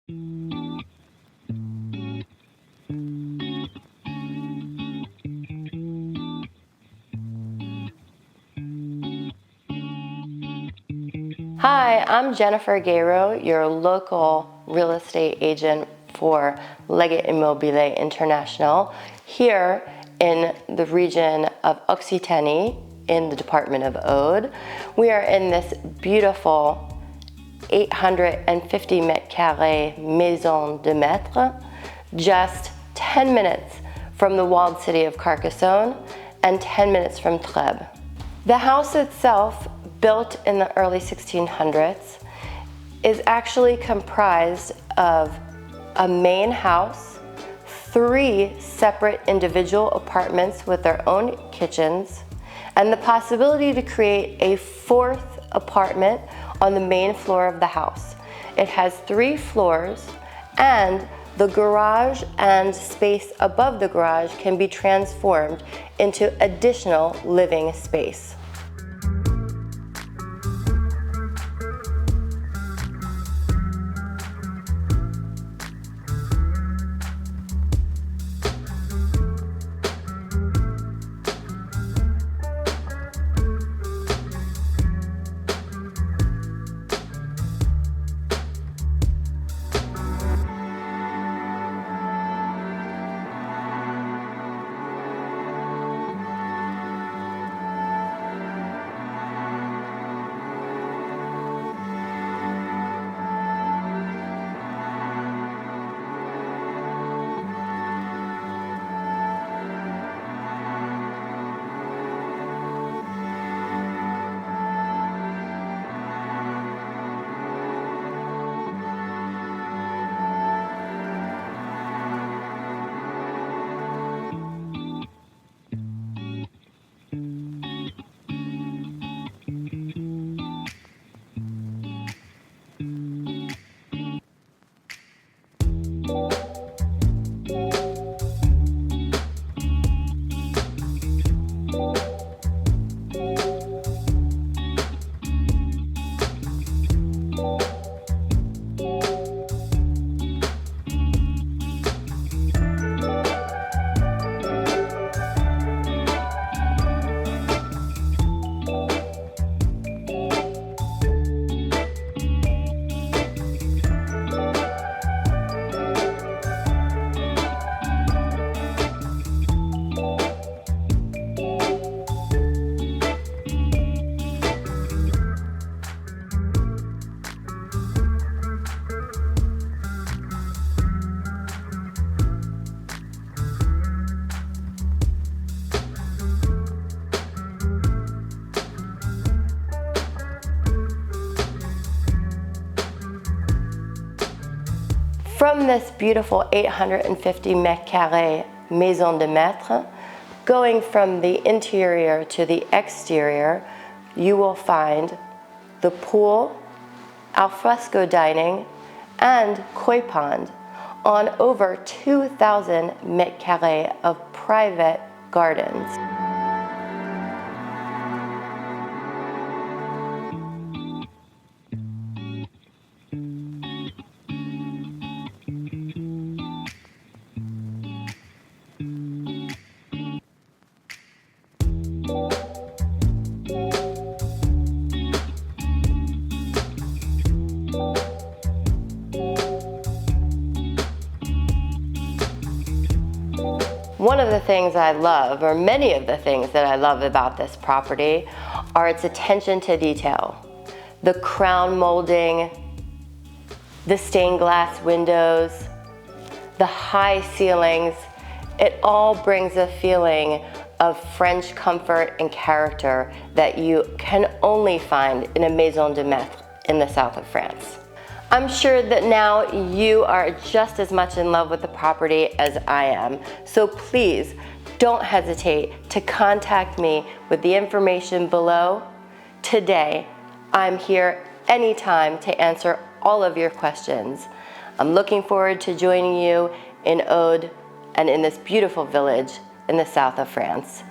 Hi, I'm Jennifer Guéraud, your local real estate agent for Leggett Immobilier International here in the region of Occitanie in the department of Aude. We are in this beautiful 850 mètres carrés Maison de Maître, just 10 minutes from the walled city of Carcassonne and 10 minutes from Trèbes. The house itself, built in the early 1600s, is actually comprised of a main house, 3 separate individual apartments with their own kitchens, and the possibility to create a 4th apartment on the main floor of the house. It has 3 floors, and the garage and space above the garage can be transformed into additional living space. From this beautiful 850 mètres carrés Maison de Maître, going from the interior to the exterior, you will find the pool, alfresco dining, and koi pond on over 2,000 mètres carrés of private gardens. One of the things I love, or many of the things that I love about this property, are its attention to detail. The crown molding, the stained glass windows, the high ceilings, it all brings a feeling of French comfort and character that you can only find in a Maison de Maître in the south of France. I'm sure that now you are just as much in love with the property as I am, so please don't hesitate to contact me with the information below. Today, I'm here anytime to answer all of your questions. I'm looking forward to joining you in Aude and in this beautiful village in the south of France.